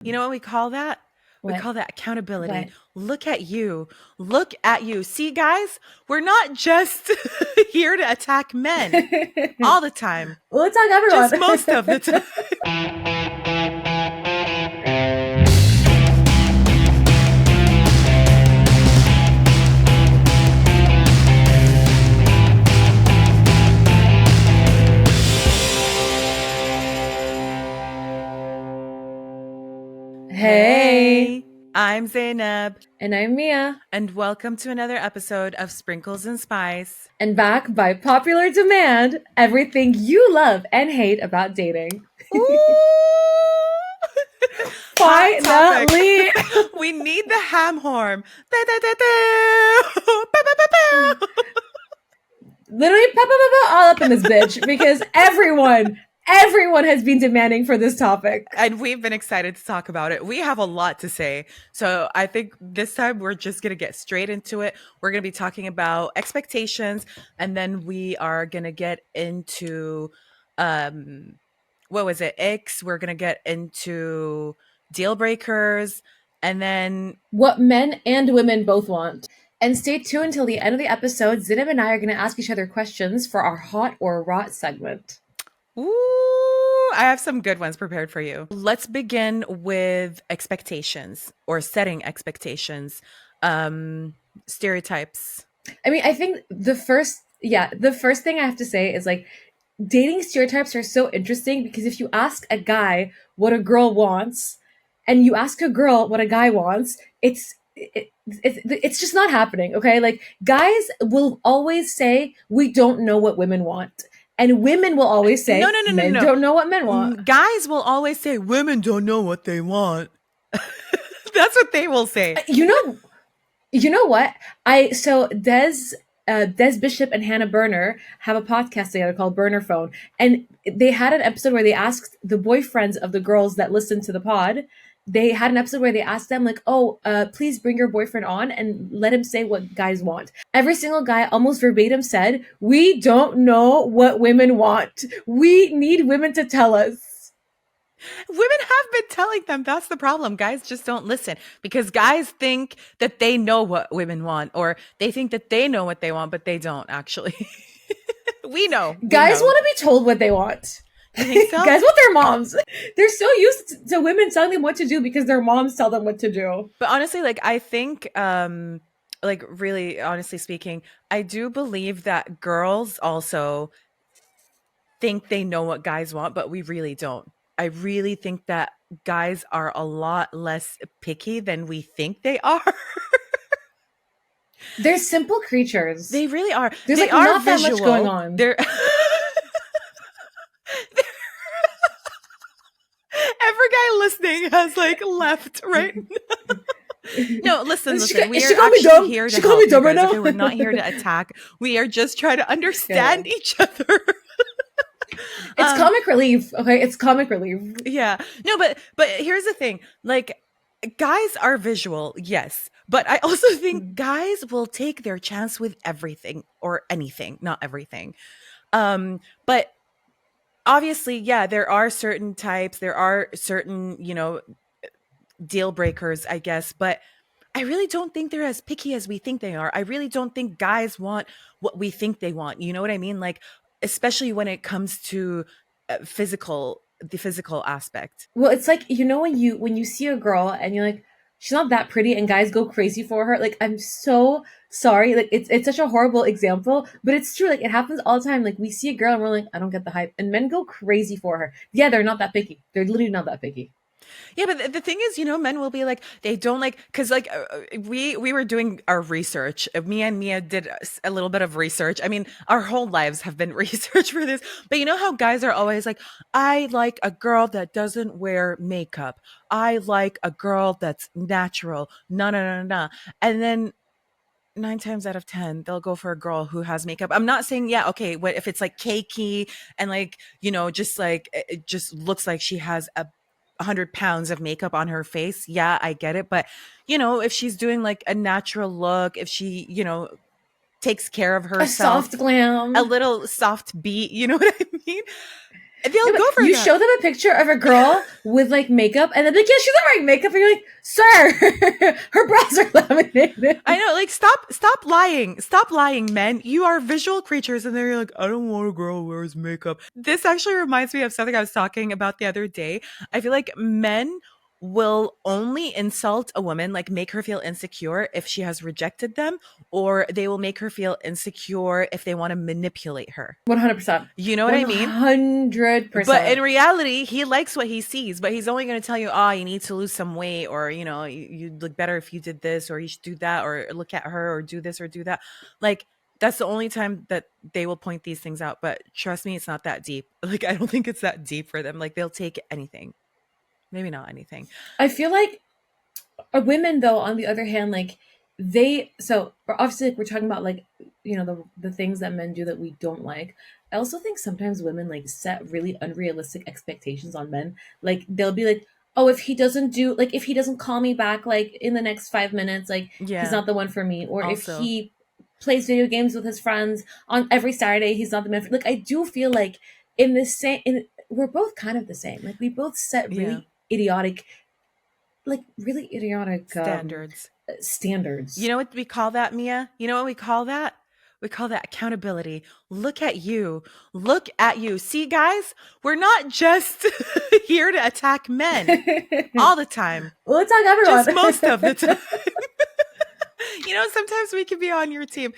You know what we call that? We What? call that accountability. What? Look at you. Look at you. See, guys, we're not just here to attack men all the time, Well, let's talk just most of the everyone. time. Hey, Hey, I'm Zainab, and I'm Mia, and welcome to another episode of Sprinkles and Spice. and back by popular demand, everything you love and hate about dating. Ooh! Hot topic. Finally! We need the ham horn. Ba-ba-ba-ba. Literally, all up in this bitch because everyone has been demanding for this topic. And we've been excited to talk about it. We have a lot to say. So I think this time we're just going to get straight into it. We're going to be talking about expectations, and then we are going to get into, what was it? Icks. We're going to get into deal breakers, and then What men and women both want. And stay tuned until the end of the episode. Zineb and I are going to ask each other questions for our hot or rot segment. ooh, I have some good ones prepared for you. Let's begin with expectations or setting expectations. Stereotypes. I mean, I think the first thing I have to say is like dating stereotypes are so interesting because if you ask a guy what a girl wants and you ask a girl what a guy wants, it's just not happening, okay? Like guys will always say we don't know what women want. And women will always No, say no, no, no, men no. don't know what men want. Guys will always say women don't know what they want. That's what they will say. You know what? Des Bishop and Hannah Berner have a podcast together called Burner Phone, and they had an episode where they asked the boyfriends of the girls that listened to the pod. They had an episode where they asked them like, "Oh, please bring your boyfriend on and let him say what guys want." Every single guy, almost verbatim, said, "We don't know what women want. We need women to tell us." Women have been telling them that's the problem. Guys just don't listen because guys think that they know what women want, or they think that they know what they want, but they don't actually. We know. We Guys know. want to be told what they want. You think so? Guys want their moms. They're so used to women telling them what to do because their moms tell them what to do. But honestly, like I think like really honestly speaking, I do believe that girls also think they know what guys want, but we really don't. I really think that guys are a lot less picky than we think they are. They're simple creatures. They really are. There's They like are not that visual. much going on. They're every guy listening has like left right now. No, listen. We are actually here to help you guys. Okay, we're not here to attack. We are just trying to understand each other. It's comic relief, okay? It's comic relief. Yeah. No, but here's the thing. Like guys are visual, yes. But I also think guys will take their chance with everything or anything, not everything. But obviously, yeah, there are certain types, there are certain, deal breakers, I guess, but I really don't think they're as picky as we think they are. I really don't think guys want what we think they want. You know what I mean? Like, especially when it comes to the physical aspect. Well, it's like when you see a girl and you're like, she's not that pretty, and guys go crazy for her. Like, I'm so sorry. Like, it's such a horrible example, but it's true. Like, it happens all the time. Like, we see a girl and we're like, I don't get the hype, and men go crazy for her. Yeah, they're not that picky. They're literally not that picky. Yeah, but the thing is, men will be like, they don't like, because like we were doing our research. Me and Mia did a little bit of research. I mean, our whole lives have been research for this. But you know how guys are always like, I like a girl that doesn't wear makeup. I like a girl that's natural. No, no, no, no. And then 9 times out of 10, they'll go for a girl who has makeup. I'm not saying, yeah, okay, what if it's like cakey and like, just like, it just looks like she has 100 pounds of makeup on her face. Yeah, I get it. But, if she's doing like a natural look, if she, takes care of herself, A soft glam. a little soft beat, you know what I mean? They'll Yeah, but go for you that. show them a picture of a girl with like makeup, and then like, yeah, she's not wearing makeup, and you're like, sir, her brows are laminated. I know, like stop lying. Stop lying, men. You are visual creatures and they're like, I don't want a girl who wears makeup. This actually reminds me of something I was talking about the other day. I feel like men will only insult a woman, like make her feel insecure if she has rejected them, or they will make her feel insecure if they want to manipulate her. 100%. You know what I mean? But in 100%. reality, he likes what he sees, but he's only going to tell you, oh, you need to lose some weight, or, you look better if you did this, or you should do that, or look at her, or do this, or do that. Like, that's the only time that they will point these things out. But trust me, it's not that deep. Like, I don't think it's that deep for them. Like, they'll take anything. Maybe not anything. I feel like women, though, on the other hand, like so obviously, like, we're talking about like the things that men do that we don't like. I also think sometimes women like set really unrealistic expectations on men. Like they'll be like, oh, if he doesn't call me back like in the next 5 minutes, like he's Yeah. not the one for me. Or if Also, he plays video games with his friends on every Saturday, he's not the man for. Like I do feel like in the same, we're both kind of the same. Like we both set yeah. really idiotic Standards. You standards. know what we call that, Mia? You know what we call that? We call that accountability. Look at you. Look at you. See, guys, we're not just here to attack men all the time, We'll talk just most of the everyone. time. Sometimes we can be on your team.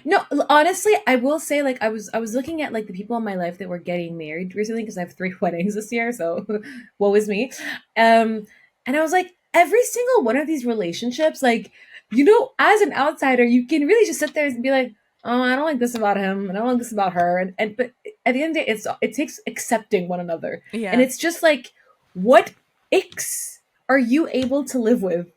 No, honestly, I will say like I was looking at like the people in my life that were getting married recently because I have 3 weddings this year, so woe is me. And I was like, every single one of these relationships, like as an outsider, you can really just sit there and be like, oh, I don't like this about him, and I don't like this about her, and but at the end of the day, it takes accepting one another, and Yeah, it's just like, what icks are you able to live with?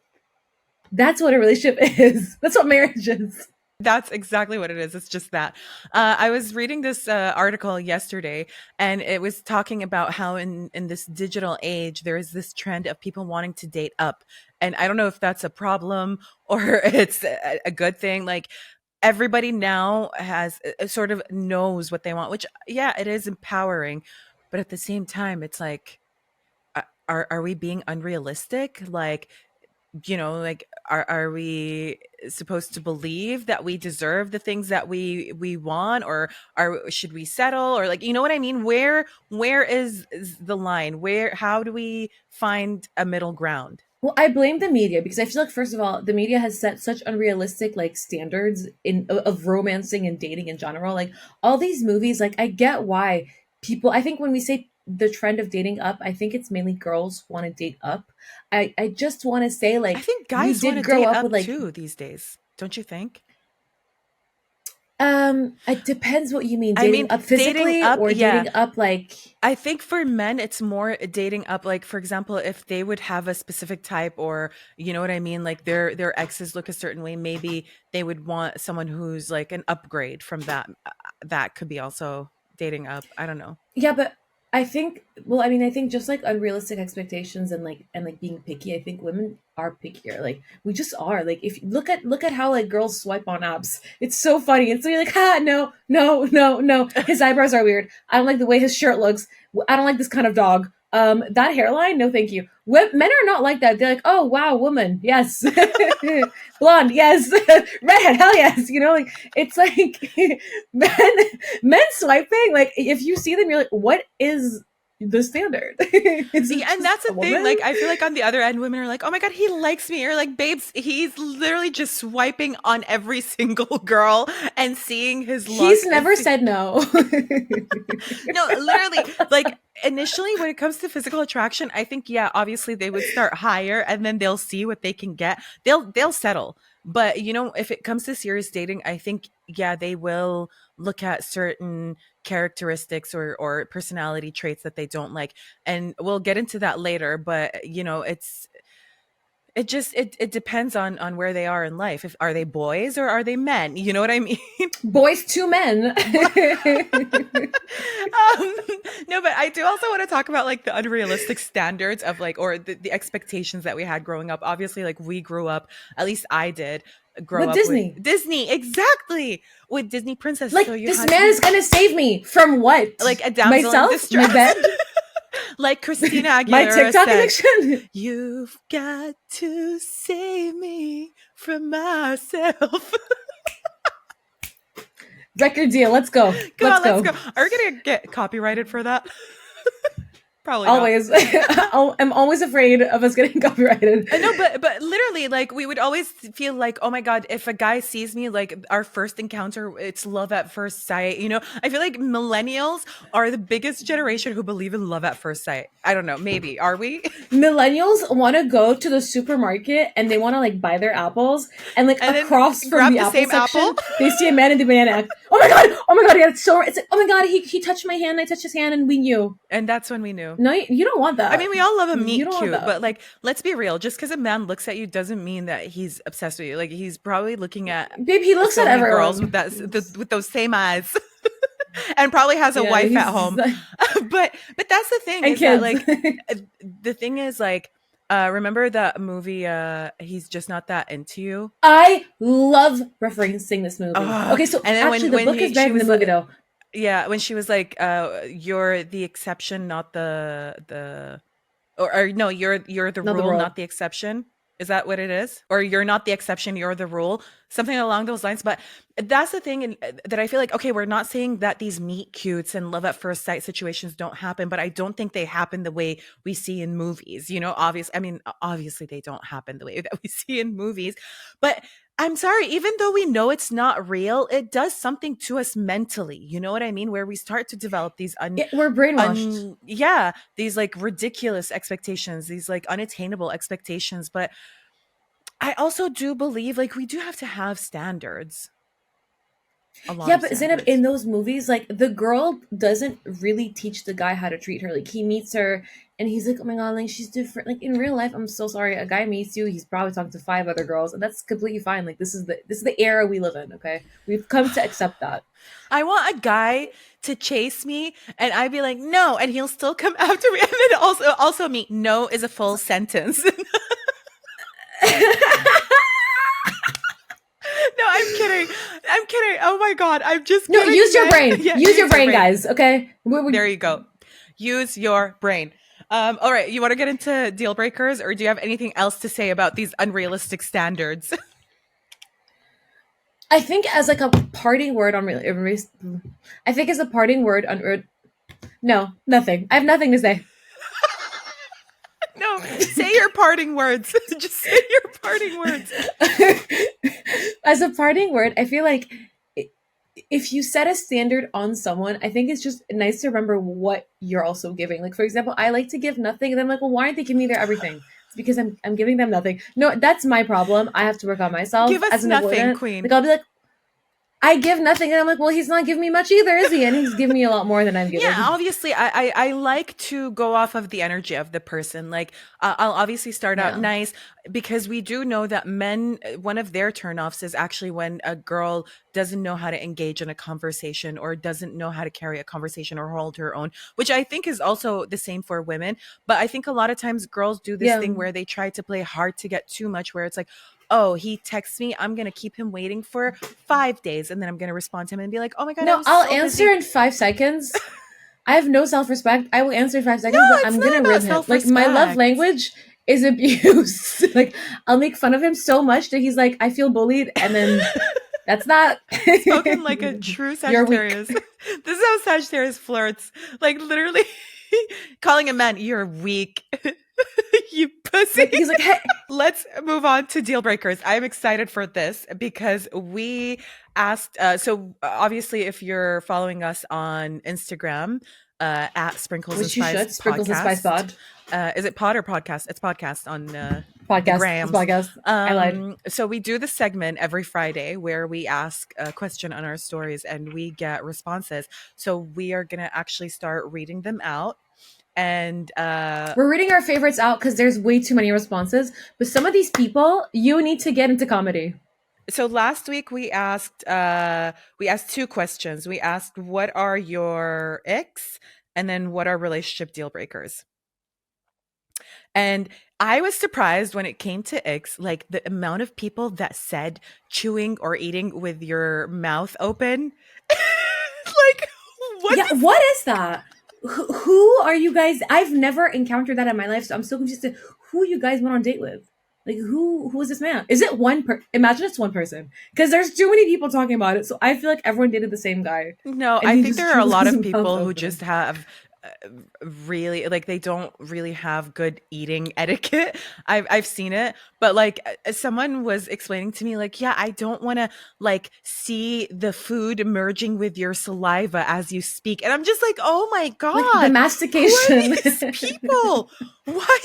That's what a relationship is. That's what marriage is. that's exactly what it is. It's just that. I was reading this article yesterday, and it was talking about how in this digital age, there is this trend of people wanting to date up. And I don't know if that's a problem or it's a good thing. Like, everybody now has sort of knows what they want, which, yeah, it is empowering. But at the same time, it's like, are we being unrealistic? Like, like, are we supposed to believe that we deserve the things that we want, or should we settle, or, like, you know what I mean? Where is the line? How do we find a middle ground? Well, I blame the media because I feel like first of all, the media has set such unrealistic like standards in of romancing and dating in general. Like all these movies, like I get why people. I think when we say the trend of dating up, I think it's mainly girls want to date up. I just want to say I like think we guys want did to grow date up with up like too these days, don't you think? it depends what you mean, I dating mean, up dating physically up, or yeah. dating up like. I think for men, it's more dating up. Like, for example, if they would have a specific type, or you know what I mean, like their exes look a certain way, maybe they would want someone who's like an upgrade from that. That could be also dating up. I don't know. Yeah, but I think well, I mean, I think just like unrealistic expectations and being picky, I think women are pickier. Like we just are. Like if look at how like girls swipe on apps. It's so funny. And so you're like, no, no, no, no. His eyebrows are weird. I don't like the way his shirt looks. I don't like this kind of dog. That hairline, no thank you. Men are not like that. They're like, oh wow, woman, yes. Blonde, yes. Redhead, hell yes. Like it's like men men swiping, like if you see them, you're like, what is the standard? Is it Yeah, and just that's the a thing. woman? Like, I feel like on the other end, women are like, "Oh my god, he likes me," or like, "Babes, he's literally just swiping on every single girl and seeing his He's luck." never said no. No, literally, like, initially when it comes to physical attraction, I think, yeah, obviously they would start higher and then they'll see what they can get. They'll settle. But if it comes to serious dating, I think, yeah, they will look at certain characteristics or personality traits that they don't like. And we'll get into that later, but it's it depends on where they are in life. If are they boys or are they men? You know what I mean? Boys to men. No, but I do also want to talk about like the unrealistic standards of like, or the expectations that we had growing up. Obviously, like we grew up, at least I did grow With up with Disney. Disney, exactly, with Disney princess. So Like, you this had to man be is gonna save me from what? like a damsel in Myself? My distress. bed? Like Christina My Aguilera TikTok said, addiction? "You've got to save me from myself." Record deal. Let's go. Come Let's on, let's go. go. Are we gonna get copyrighted for that? Probably not. Always. I'm always afraid of us getting copyrighted. I know, but literally, like we would always feel like, oh my god, if a guy sees me, like our first encounter, it's love at first sight. You know, I feel like millennials are the biggest generation who believe in love at first sight. I don't know, maybe are we? Millennials want to go to the supermarket and they want to like buy their apples, and like And then across from grab the the apple same apple. section they see a man in the banana act. Oh my god, oh my god, yeah, it's like, oh my god, he touched my hand, I touched his hand, and we knew. And that's when we knew. No, you don't want I that. mean, we all love a You meet don't want cute, that. but like, let's be real. Just because a man looks at you doesn't mean that he's obsessed with you. Like, he's probably looking at Babe, he looks so at many everyone. girls with with those same eyes, and probably has a Yeah, wife at he's home. like, But that's the thing and is that kids. like the thing is like remember that movie He's Just Not That Into You. I love referencing this movie. Ugh. Okay, so And then actually, the book is better she than the was movie, like, though. yeah, when she was like, "You're the exception, not or no, you're the Not the rule, world. not the exception." Is that what it is? Or you're not the exception, you're the rule, something along those lines. But that's the thing, and that I feel like, okay, we're not saying that these meet cutes and love at first sight situations don't happen, but I don't think they happen the way we see in movies. You know, obviously they don't happen the way that we see in movies, but I'm sorry, even though we know it's not real, it does something to us mentally. You know what I mean? Where we start to develop these We're brainwashed. yeah, these like ridiculous expectations, these like unattainable expectations. But I also do believe like we do have to have standards, a lot Yeah, of but Zainab, in standards. those movies, like the girl doesn't really teach the guy how to treat her. Like he meets her and he's like, "Oh my god, like she's different." Like in real life, I'm so sorry. A guy meets you, he's probably talking to five other girls, and that's completely fine. Like this is the era we live in. Okay, we've come to accept that. I want a guy to chase me and I'd be like, no, and he'll still come after me. And then also me, no is a full sentence. No, I'm kidding. I'm kidding. Oh my god, I'm just No, kidding. use your Man. brain. Yeah, Use your brain, guys. Okay, there you go. Use your brain. All right, you want to get into deal breakers, or do you have anything else to say about these unrealistic standards? I think as like a parting word on I think as a parting word on no, nothing. I have nothing to say. No, say your parting words. Just say your parting words. As a parting word, I feel like if you set a standard on someone, I think it's just nice to remember what you're also giving. Like, for example, I like to give nothing, and I'm like, well, why aren't they giving me their everything? It's because I'm giving them nothing. No, that's my problem. I have to work on myself Give us as an nothing, avoidant. queen. Like, I'll be like, I give nothing, and I'm like, well, he's not giving me much either, is he? And he's giving me a lot more than I'm Yeah, giving. obviously, I like to go off of the energy of the person. Like, I'll obviously start out Yeah. nice because we do know that men, one of their turnoffs is actually when a girl doesn't know how to engage in a conversation or doesn't know how to carry a conversation or hold her own, which I think is also the same for women. But I think a lot of times girls do this Yeah. thing where they try to play hard to get too much, where it's like, oh, he texts me, I'm going to keep him waiting for 5 days. And then I'm going to respond to him and be like, oh my God, I No, was I'll so answer busy. in 5 seconds. I have no self respect. I will answer in 5 seconds, No, but it's I'm not gonna about rib him. Like my love self-respect. language is abuse. Like I'll make fun of him so much that he's like, I feel bullied, and then that's that. Spoken like a true You're weak. Sagittarius. This is how Sagittarius flirts. Like literally calling a man, you're weak. You pussy. Like he's like, hey, Let's move on to deal breakers. I'm excited for this because we asked. Obviously, if you're following us on Instagram, at Sprinkles and which you Spice should. Sprinkles and Spice Podcast. Pod Is it pod or podcast? It's podcast on the podcast. It's grams. podcast. I lied. So we do the segment every Friday where we ask a question on our stories and we get responses. So we are gonna actually start reading them out. And We're reading our favorites out because there's way too many responses. But some of these people, you need to get into comedy. so last week we asked two questions. We asked what are your icks, and then what are relationship deal breakers. And I was surprised when it came to icks, like the amount of people that said chewing or eating with your mouth open. Like, what Yeah, is what is that? Who are you guys? I've never encountered that in my life, so I'm so confused to who you guys went on a date with. Like, who is this man? Is it one imagine it's one person. Because there's too many people talking about it, so I feel like everyone dated the same guy. No, And I he think just there are a chews lot his of mouth people who just open. have really like they don't really have good eating etiquette. I've seen it, but like someone was explaining to me like, yeah, I don't want to like see the food merging with your saliva as you speak. And I'm just like, "Oh my Like the god. Who are mastication. these people? Why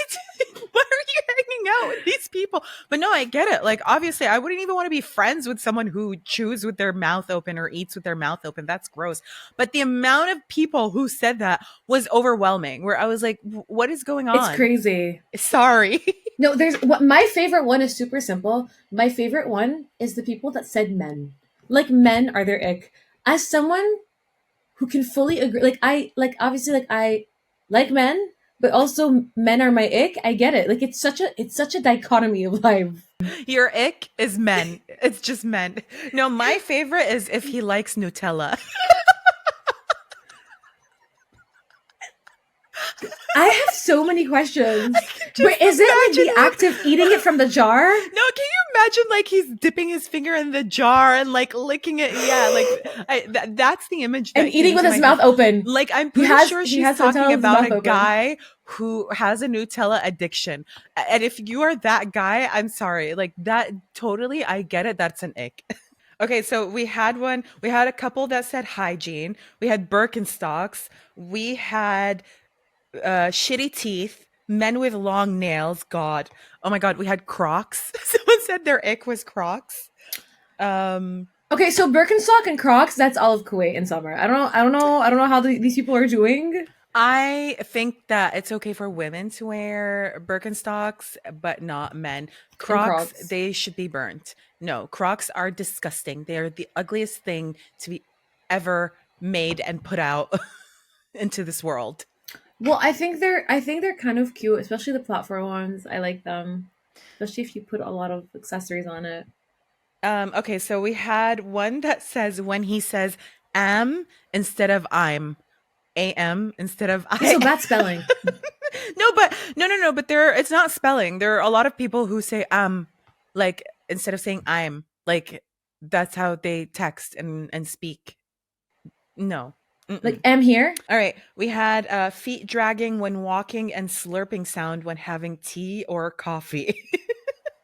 why are you hanging out with these people?" But no, I get it. Like obviously, I wouldn't even want to be friends with someone who chews with their mouth open or eats with their mouth open. That's gross. But the amount of people who said that was overwhelming, where I was like, what is going It's on? crazy. Sorry. No, there's what my favorite one is super simple. My favorite one is the people that said men. Like men are their ick. As someone who can fully agree, like obviously like I like men, but also men are my ick. I get it. Like it's such a dichotomy of life. Your ick is men. It's just men. No, my favorite is if he likes Nutella. I have so many questions. I can But just is it like the imagine him. act of eating it from the jar? No, can you imagine like he's dipping his finger in the jar and like licking it? Yeah, like that's the image And that came eating with into his my head. mouth open. Like I'm He pretty has sure he she's has Nutella talking with his about mouth a open. guy who has a Nutella addiction. And if you are that guy, I'm sorry. Like that totally I get it. That's an ick. Okay, so we had a couple that said hygiene. We had Birkenstocks. We had shitty teeth, men with long nails. God, oh my God, we had Crocs. Someone said their ick was Crocs. Um, Okay, so Birkenstock and Crocs, that's all of Kuwait in summer. I don't know how these people are doing. I think that it's okay for women to wear Birkenstocks, but not men. And Crocs, Crocs. they should be burnt. No, Crocs are disgusting. They are the ugliest thing to be ever made and put out into this world. Well, I think they're kind of cute, especially the platform ones. I like them, especially if you put a lot of accessories on it. Okay, so we had one that says when he says am instead of I'm, am instead of Okay, I so bad am. spelling. No, but no, but there it's not spelling. There are a lot of people who say like instead of saying I'm. Like that's how they text and speak. No. Like Mm-mm. M here. All right, we had feet dragging when walking and slurping sound when having tea or coffee.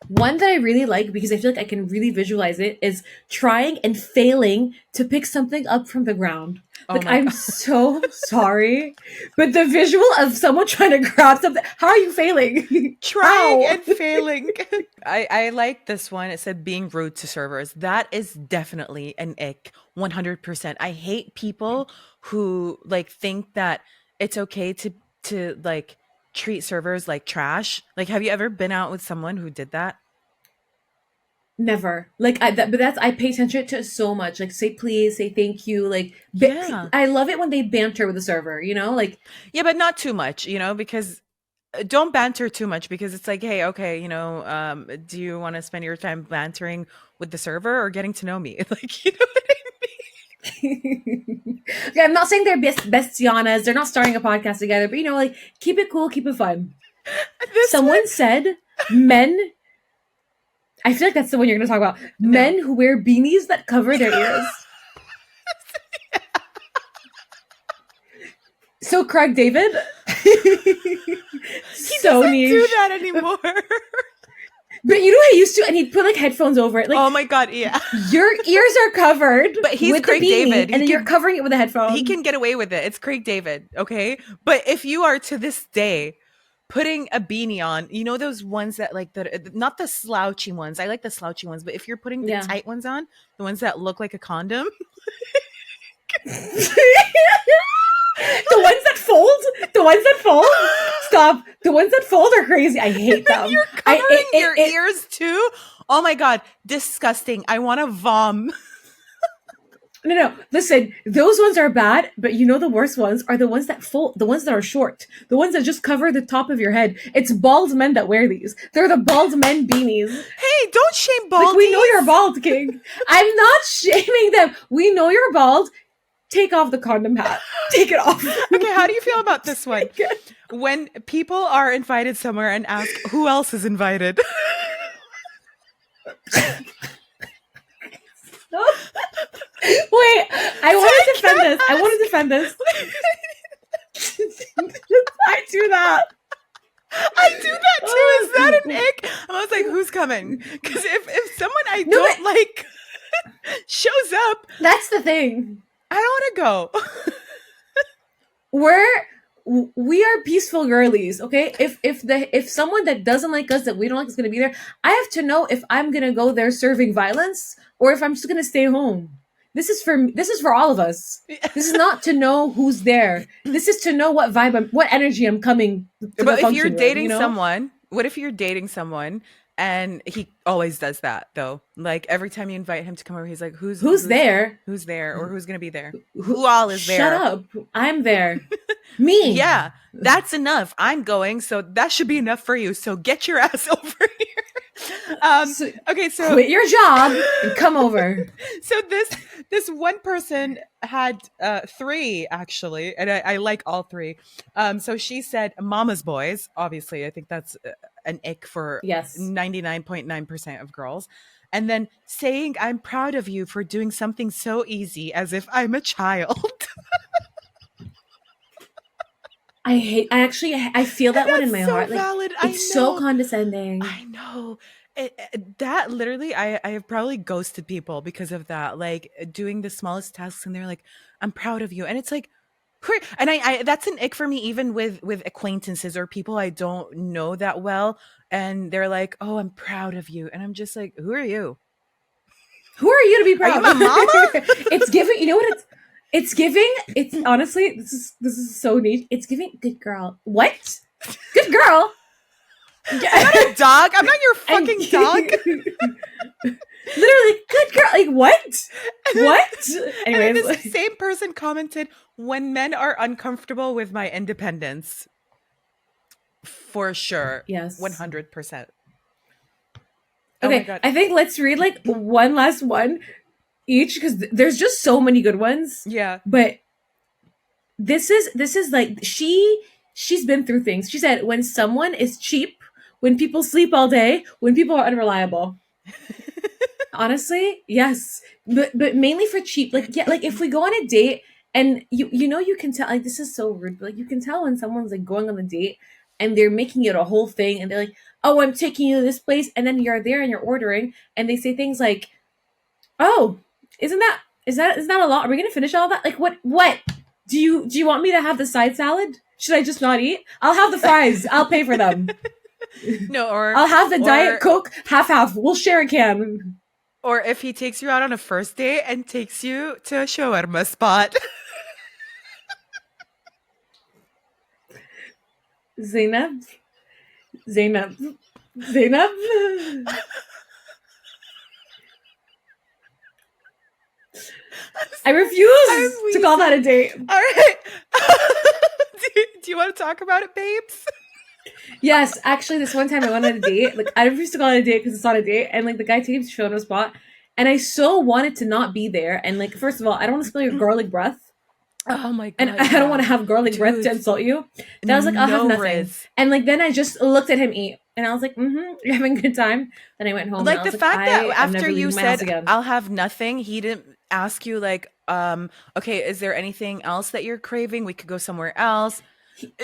One that I really like because I feel like I can really visualize it is trying and failing to pick something up from the ground. Oh Like my I'm god. so sorry, but the visual of someone trying to grab something. How are you failing? Trying How? and failing. I like this one. It said being rude to servers. That is definitely an ick. 100%. I hate people who like think that it's okay to like treat servers like trash. Like have you ever been out with someone who did that? Never. But that's I pay attention to it so much. Like say please, say thank you. Like Yeah. I love it when they banter with the server. You know, like Yeah, but not too much, because don't banter too much because it's like, hey, okay, do you want to spend your time bantering with the server or getting to know me? Like, you know what I okay, I'm not saying they're bestianas. They're not starting a podcast together, but you know, like keep it cool, keep it fun. mean? This Someone one, said men. I feel like that's the one you're going to talk about. no. Men who wear beanies that cover their ears. So Craig David, He so doesn't do niche. that anymore. But you know what he used to, and he'd put like headphones over it. Like Oh my god, yeah. your ears are covered But he's with the Craig beanie, David. and then you're covering it with a He headphone. can get away with it. It's Craig David, okay? But if you are to this day putting a beanie on, those ones that like not the slouchy ones. I like the slouchy ones, but if you're putting the Yeah. tight ones on, the ones that look like a condom, The ones that fold, the ones that fold. Stop. The ones that fold are crazy. I hate them. You're covering your ears too. Oh my god, disgusting! I want to vom. No. Listen, those ones are bad, but you know the worst ones are the ones that fold, the ones that are short, the ones that just cover the top of your head. It's bald men that wear these. They're the bald men beanies. Hey, don't shame baldies. Like, we know you're bald, King. I'm not shaming them. We know you're bald. Take off the condom hat. Take it off. Okay, how do you feel about this one? When people are invited somewhere and ask who else is invited? Wait, I want to defend this. I want to defend this. I do that. I do that too. Is that an ick? I was like, who's coming? Because if someone I don't like shows up, that's the thing. I don't want to go. We are peaceful girlies, okay? If someone that doesn't like us, that we don't like, is gonna be there, I have to know if I'm gonna go there serving violence or if I'm just gonna stay home. This is for all of us. This is not to know who's there. This is to know what vibe, what energy I'm coming to. But if you're dating someone, what if you're dating someone and he always does that though? Like every time you invite him to come over, he's like, who's there? Who's there? Or who's gonna be there? Who all is there? Shut up. I'm there. Me. Yeah, that's enough. I'm going, so that should be enough for you. So get your ass over here. Okay, so quit your job and come over. So this one person had 3 actually, and I like all 3. So she said mama's boys. Obviously, I think that's an ick for 99.9% of girls. And then saying I'm proud of you for doing something so easy, as if I'm a child. I feel that one in my heart. Like, valid. It's so condescending. I know. That literally, I have probably ghosted people because of that. Like doing the smallest tasks, and they're like, "I'm proud of you," and it's like, and I that's an ick for me, even with acquaintances or people I don't know that well, and they're like, "Oh, I'm proud of you," and I'm just like, "Who are you? Who are you to be proud? Are you my mama?" It's giving. You know what it's giving? It's honestly, this is so neat. It's giving good girl. What? Good girl. I'm not a dog. I'm not your fucking dog. Literally, good girl. Like what? What? Anyways, this same person commented, "When men are uncomfortable with my independence." For sure. Yes. 100%. Okay, I think let's read like one last one each, because there's just so many good ones. Yeah. But this is like she's been through things. She said, when someone is cheap, when people sleep all day, when people are unreliable. Honestly, yes. But mainly for cheap. Like, yeah, like if we go on a date and you can tell, like, this is so rude, but like you can tell when someone's like going on a date and they're making it a whole thing and they're like, "Oh, I'm taking you to this place," and then you're there and you're ordering and they say things like, "Oh, is that a lot? Are we gonna finish all that? Like what do you want me to have the side salad? Should I just not eat? I'll have the fries. I'll pay for them." No, or I'll have the Diet Coke half. We'll share a can. Or if he takes you out on a first date and takes you to a shawarma spot. Zainab. I refuse to call that a date. All right. Do you want to talk about it, babes? Yes, actually, this one time I went on a date. Like, I refused to go on a date because it's not a date, and like the guy takes me to shawarma spot, and I so wanted to not be there. And like, first of all, I don't want to smell your garlic breath. Oh my god! And I don't want to have garlic breath to insult you. And I was like, I'll have nothing. And like, then I just looked at him eat, and I was like, "You're having a good time." Then I went home. Like and I the was fact that after you said, again. "I'll have nothing," he didn't ask you like, "Okay, is there anything else that you're craving? We could go somewhere else."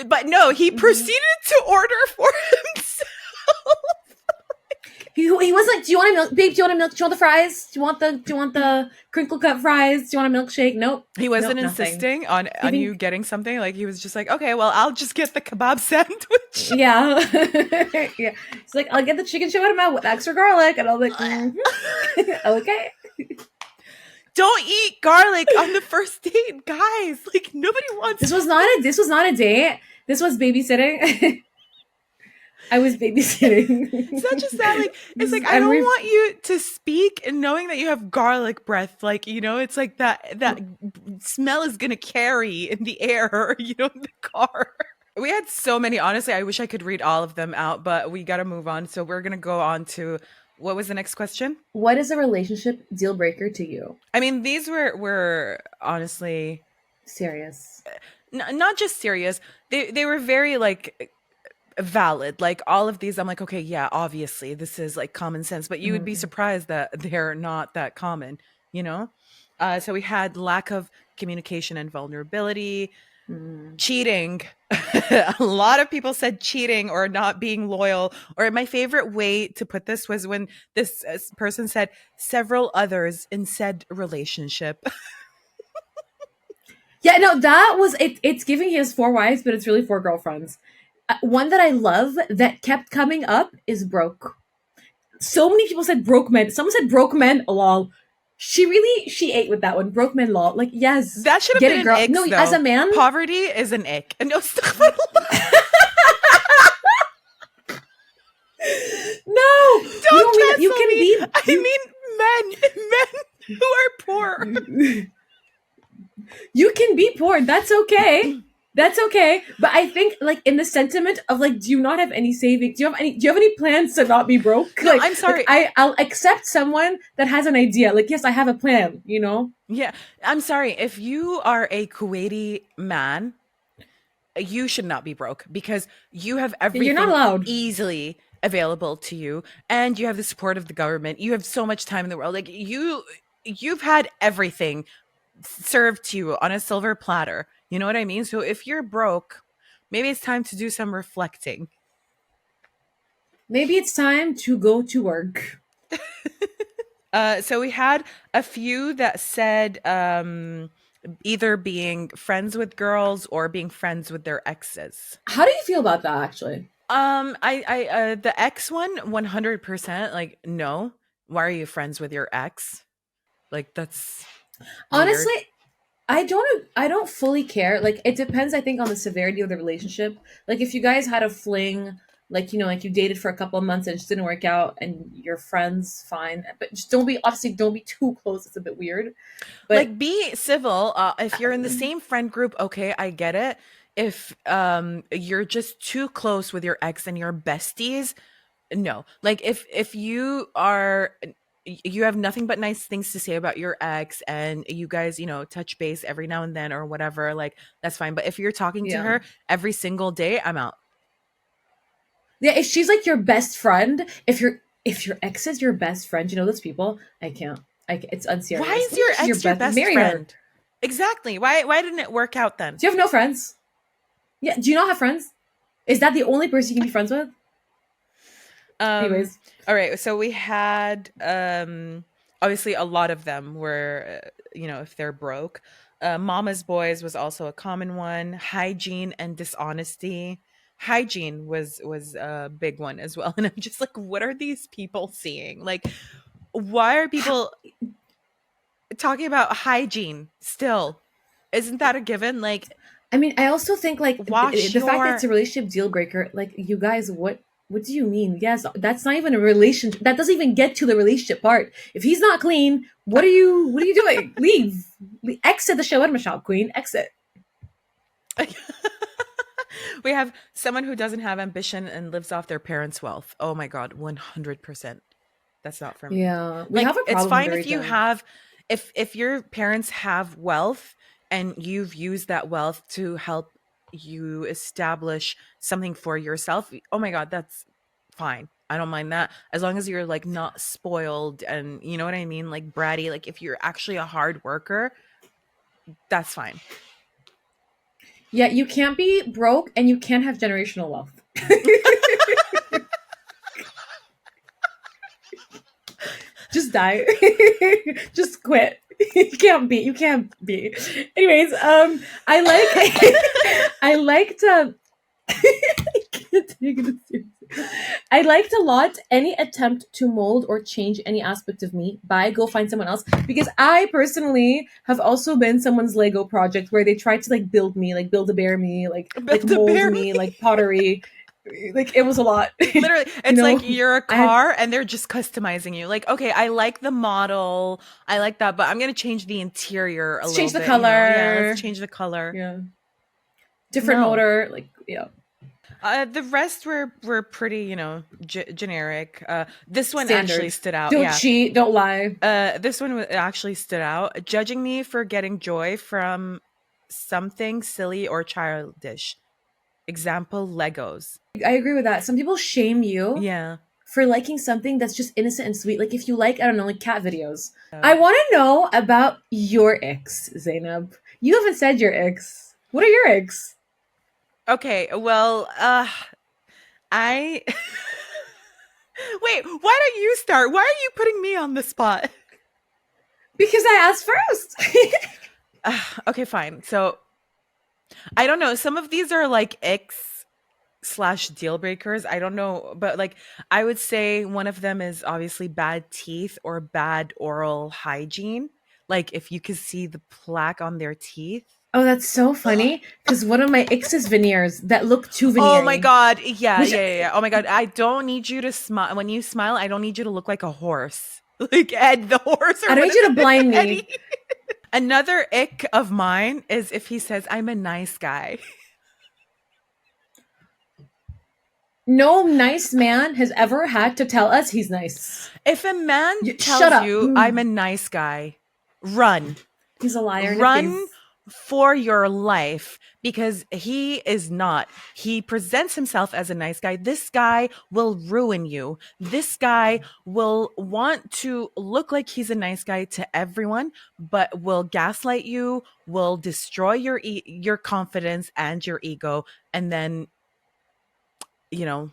But no, he proceeded to order for himself. He was like, "Do you want a milk, babe? Do you want a milk? Do you want the fries? Do you want the crinkle cut fries? Do you want a milkshake?" Nope. He wasn't insisting on you getting something. Like he was just like, "Okay, well, I'll just get the kebab sandwich." Yeah, yeah. It's like, "I'll get the chicken shawarma with extra garlic," and I was like, "Okay." Don't eat garlic on the first date, guys. Like nobody wants. This was not a date. This was babysitting. I was babysitting. It's not just that, like, it's This like is I don't want you to speak and knowing that you have garlic breath, like, you know, it's like that smell is gonna carry in the air, you know, in the car. We had so many, honestly, I wish I could read all of them out, but we gotta move on. So we're gonna go on to what was the next question? What is a relationship deal breaker to you? I mean, these were honestly Serious. not just serious. They were very like valid. Like all of these, I'm like, okay, yeah, obviously this is like common sense, but you would be Mhm. surprised that they're not that common, you know? So we had lack of communication and vulnerability, Mm. cheating. A lot of people said cheating or not being loyal. Or my favorite way to put this was when this person said several others in said relationship. Yeah, no, that was it. It's giving he has four wives, but it's really four girlfriends. One that I love that kept coming up is broke. So many people said broke men. Someone said broke men. Lol. She ate with that one. Broke men. Lol. Like yes, That should have get been it, an girl. ick, No, as a though. man, Poverty is an ick. No, no, you don't don't mean that. You cancel can me. be. I mean men who are poor. You can be poor. That's okay. That's okay. But I think like in the sentiment of like, do you not have any savings? Do you have any plans to not be broke? No, Like, I'm sorry. I'll accept someone that has an idea. Like, yes, I have a plan, you know? Yeah, I'm sorry. If you are a Kuwaiti man, you should not be broke because you have You're not everything allowed. easily available to you and you have the support of the government. You have so much time in the world. Like you've had everything served to you on a silver platter. You know what I mean? So if you're broke, maybe it's time to do some reflecting. Maybe it's time to go to work. So we had a few that said either being friends with girls or being friends with their exes. How do you feel about that actually? The ex one, 100%. Like, no. Why are you friends with your ex? Like, that's weird. Honestly, I don't fully care. Like it depends I think on the severity of the relationship. Like if you guys had a fling, like you know, like you dated for a couple of months and it just didn't work out and you're friends, fine. But just don't be too close. It's a bit weird. But Like, be civil. If you're in the same friend group, okay, I get it. If you're just too close with your ex and your besties, no. Like if you are you have nothing but nice things to say about your ex and you guys, you know, touch base every now and then or whatever, like that's fine. But if you're talking to yeah. her every single day, I'm out. Yeah, if she's like your best friend, if your ex is your best friend, you know those people. It's Why unserious. is What do you your mean she's ex your best marry her? friend? Exactly. Why didn't it work out then? Do you have no friends? Yeah. Do you not have friends? Is that the only person you can be friends with? Um Anyways, all right, so we had obviously a lot of them were you know, if they're broke. Mama's boys was also a common one. Hygiene and dishonesty. Hygiene was a big one as well. And I'm just like, what are these people seeing? Like, why are people talking about hygiene still? Isn't that a given? Like, I mean, I also think like wash the fact that it's your a relationship deal breaker. Like, you guys, what do you mean? Yes, that's not even a relationship. That doesn't even get to the relationship part. If he's not clean, what are you doing? Leave. Exit the shawarma shop, queen. Exit. we have someone who doesn't have ambition and lives off their parents' wealth. Oh my god, 100%. That's not for me. Yeah, we Like have a it's problem with fine the if you return. have if your parents have wealth and you've used that wealth to help you establish something for yourself. Oh my god, that's fine. I don't mind that as long as you're like not spoiled and you know what I mean, like bratty. Like if you're actually a hard worker, that's fine. Yeah, you can't be broke and you can't have generational wealth. Just die. Just quit. You can't be. You can't be. Anyways, I like I like to I can't take it seriously. I liked a lot any attempt to mold or change any aspect of me. Bye, go find someone else. Because I personally have also been someone's Lego project where they tried to like build me, like build a bear me, like Build a mold bear me. me, like pottery. Like it was a lot. Literally, You it's like know, you're a I had car and they're just customizing you. Like, okay, I like the model, I like that, but I'm gonna change the interior a let's little change the bit, you know? Yeah, let's color. change the color. Yeah, different No. motor. Like yeah, The rest were pretty, generic. This one actually standard. stood out. Don't Yeah. cheat. Don't lie. This one actually stood out. Judging me for getting joy from something silly or childish. Example, Legos. I agree with that. Some people shame you Yeah. for liking something that's just innocent and sweet. Like if you like, I don't know, like cat videos. I want to know about your icks, Zainab. You haven't said your icks. What are your icks? Okay, well, I wait, why don't you start? Why are you putting me on the spot? Because I asked first. Okay, fine. So, I don't know. Some of these are like Icks slash deal breakers. I don't know, but like I would say one of them is obviously bad teeth or bad oral hygiene. Like if you could see the plaque on their teeth. Oh, that's so funny. Because one of my icks is veneers that look too Oh my veneery. god. Yeah, Which yeah, yeah, yeah. Oh my god. I don't need you to smile. When you smile, I don't need you to look like a horse. Like Ed the horse I or don't what need is you to it? blind Eddie. me. Another ick of mine is if he says I'm a nice guy. No nice man has ever had to tell us he's nice. If a man Shut tells up. you I'm a nice guy, run. He's a liar in the Run face. for your life because he is not. He presents himself as a nice guy. This guy will ruin you. This guy will want to look like he's a nice guy to everyone, but will gaslight you, will destroy your confidence and your ego, and then you know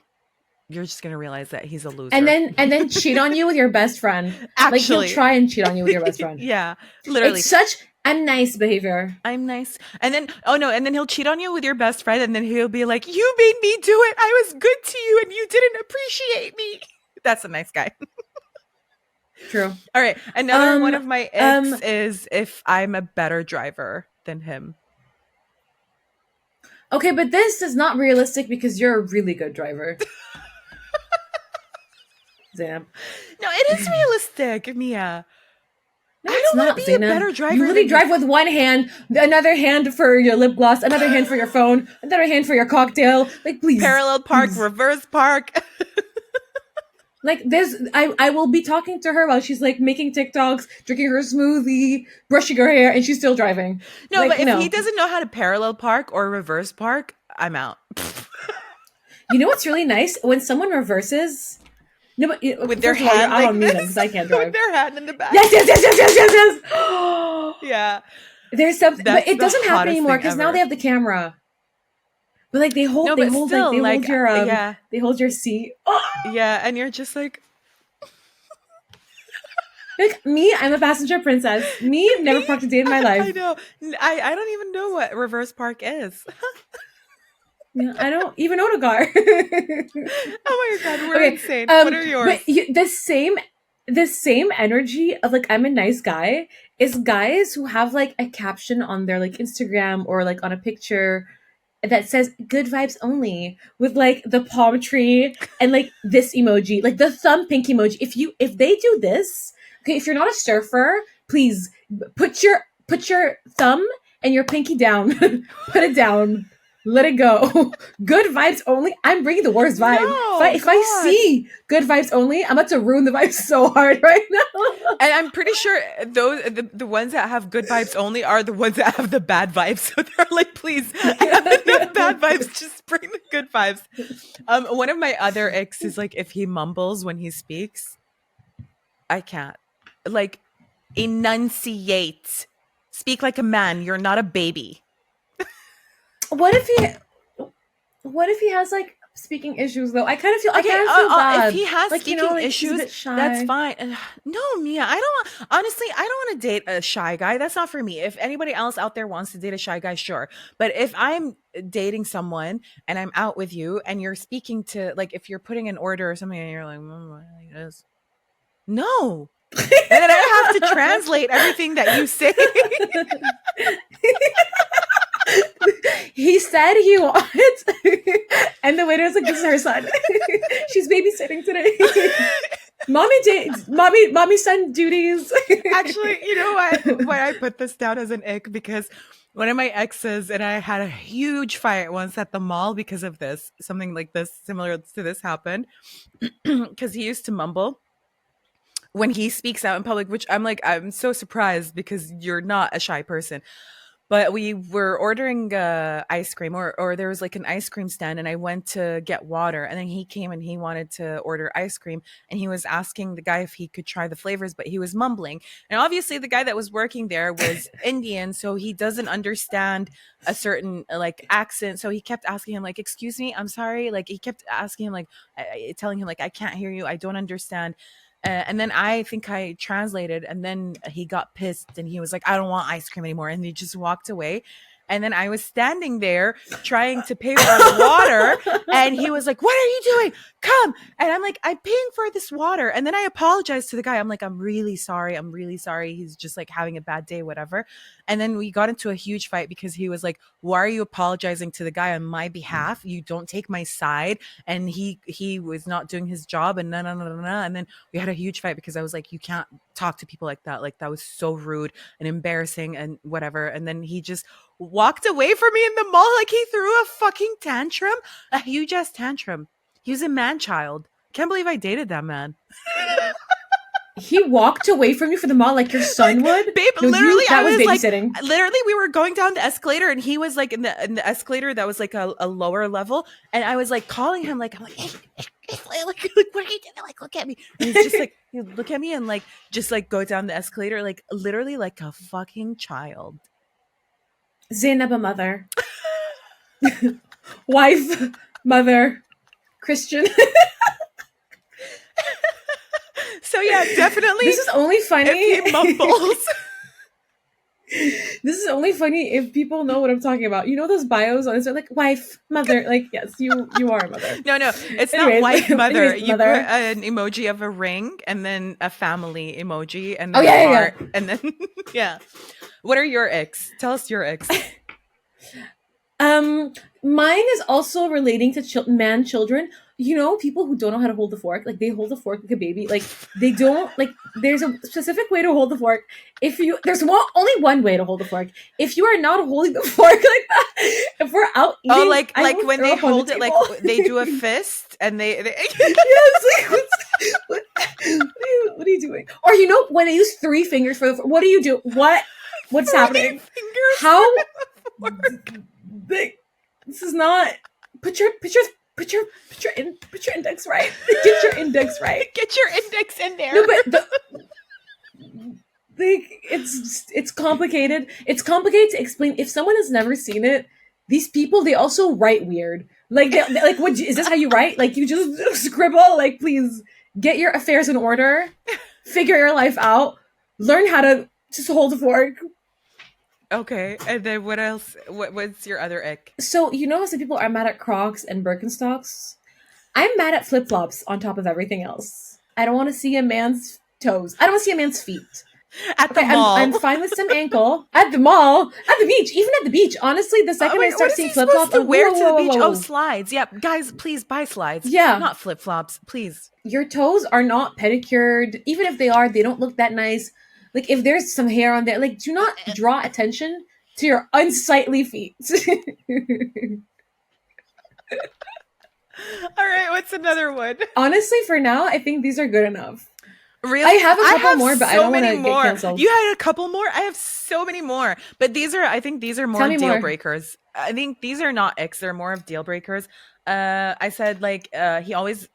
you're just gonna realize that he's a And loser. then cheat on you with your best friend. Like he'll Actually, try and cheat on you with your best friend. yeah, It's literally. such a nice behavior. I'm nice. And then, oh no, and then he'll cheat on you with your best friend, and then he'll be like, you made me do it. I was good to you, and you didn't appreciate me. That's a nice guy. True. All right. Another one Um, of my icks um, is if I'm a better driver than him. okay, but this is not realistic because you're a really good driver. Zainab. No, it is realistic, Mia. No, I it's don't want not, to be a Zainab. better You driver literally than you. drive with one hand, another hand for your lip gloss, another hand for your phone, another hand for your cocktail. Like, please. Parallel park, Please. reverse park. Like this, I will be talking to her while she's like making TikToks, drinking her smoothie, brushing her hair, and she's still driving. No, Like, but if he no. doesn't know how to parallel park or reverse park, I'm out. You know what's really nice? When someone reverses. No, but With their first of all, hand I like don't need them because this. I can't With drive. their hand in the back. Yes, yes, yes, yes, yes, yes, yes. Yeah. There's something, but That's it the doesn't happen hottest anymore thing because now ever. they have the camera. But like No, but still, like, yeah, they hold your seat. Oh! yeah, and you're just like, Like me, I'm a passenger princess. Me, never me? parked a day in my I life. know. I don't even know what reverse park is. Yeah, I don't even own a car. Oh my god, we're Okay, insane. What are yours? but the same energy of like I'm a nice guy is guys who have like a caption on their like Instagram or like on a picture that says good vibes only with like the palm tree and like this emoji, like the thumb pink emoji. If they do this, okay, if you're not a surfer, please put your thumb and your pinky down. Put it down. Let it go. Good vibes only. I'm bringing the worst vibe. No, If I God. see good vibes only, I'm about to ruin the vibes so hard right now. And I'm pretty sure those the ones that have good vibes only are the ones that have the bad vibes. So they're like, please, I have enough bad vibes. Just bring the good vibes. One of my other icks is like if he mumbles when he speaks. I can't. Like, enunciate. Speak like a man. You're not a baby. What if he has like speaking issues though. I kind of feel Okay, if bad. he has Like, speaking like he's a issues, bit that's shy. fine. No, Mia, I don't. Honestly, I don't want to date a shy guy. That's not for me. If anybody else out there wants to date a shy guy, sure. But if I'm dating someone and I'm out with you and you're speaking to, like, if you're putting an order or something and you're like, like this, no, and then I have to translate everything that you say. He said he wants, and the waiter's like, "This is her son. She's babysitting today. Mommy, son duties." Actually, you know why I put this down as an ick? Because one of my exes and I had a huge fight once at the mall because of this. Something like this, similar to this, happened because he used to mumble when he speaks out in public, which I'm like, I'm so surprised because you're not a shy person. But we were ordering ice cream, or there was like an ice cream stand, and I went to get water, and then he came and he wanted to order ice cream, and he was asking the guy if he could try the flavors, but he was mumbling. And obviously, the guy that was working there was Indian, so he doesn't understand a certain like accent. So he kept asking him like, "Excuse me, I'm sorry." Like he kept asking him like, telling him like, "I can't hear you. I don't understand." And then I think I translated, and then he got pissed and he was like, I don't want ice cream anymore. And he just walked away. And then I was standing there trying to pay for the water. And he was like, what are you doing? Come. And I'm like, I'm paying for this water. And then I apologized to the guy. I'm like, I'm really sorry. I'm really sorry. He's just like having a bad day, whatever. And then we got into a huge fight because he was like, why are you apologizing to the guy on my behalf? You don't take my side. And he was not doing his job, and no. And then we had a huge fight because I was like, you can't talk to people like that. Like that was so rude and embarrassing and whatever. And then he just walked away from me in the mall. Like he threw a fucking tantrum, a huge ass tantrum. He was a man child. Can't believe I dated that man. He walked away from you for the mall like your son would? Babe, No, literally, that I was was like, babysitting. literally, we were going down the escalator, and he was like in the escalator that was like a lower level, and I was like calling him, like, I'm like, hey, like, what are you doing? Like, look at me. And he's just like, he would look at me and like just like go down the escalator, like literally like a fucking child. Zainab, a mother. Wife, mother, Christian. So yeah, definitely. This is only funny if he mumbles. This is only funny if people know what I'm talking about. You know those bios on Instagram, like wife, mother. Like, yes, you are a mother. No, it's Anyways, not wife, mother. anyways, You mother. put an emoji of a ring and then a family emoji and Oh, then yeah, a yeah, heart and then yeah. What are your icks? Tell us your icks. Mine is also relating to man children. You know, people who don't know how to hold the fork, like they hold the fork like a baby. Like they don't like. There's a specific way to hold the fork. Only one way to hold the fork. If you are not holding the fork like that, if we're out eating, Oh, like I will when throw they up on the hold it, like table. they do a fist and they Yes, like, what are you doing? Or you know, when they use 3 fingers for the fork, what do you do? What's 3 happening? fingers How? for the fork. This is not. Put your index right. Get your index right. Get your index in there. No, but it's complicated. It's complicated to explain. If someone has never seen it, these people, they also write weird. Like they like, what is this? How you write? Like you just scribble? Like, please get your affairs in order. Figure your life out. Learn how to just hold a fork. Okay, and then what else? What's your other ick? So you know how some people are mad at Crocs and Birkenstocks? I'm mad at flip-flops on top of everything else. I don't want to see a man's toes. I don't want to see a man's feet. At the mall. I'm fine with some ankle. At the mall. At the beach. Even at the beach. Honestly, the second I start seeing flip-flops, to wear to the beach? Whoa. Oh, slides. Yep. Guys, please buy slides. Yeah. Not flip-flops, please. Your toes are not pedicured. Even if they are, they don't look that nice. Like, if there's some hair on there, like, do not draw attention to your unsightly feet. All right, what's another one? Honestly, for now, I think these are good enough. Really? I have a couple more, but I don't want to get canceled. You had a couple more? I have so many more. But I think these are more deal breakers. I think these are not icks, they're more of deal breakers. I said like he always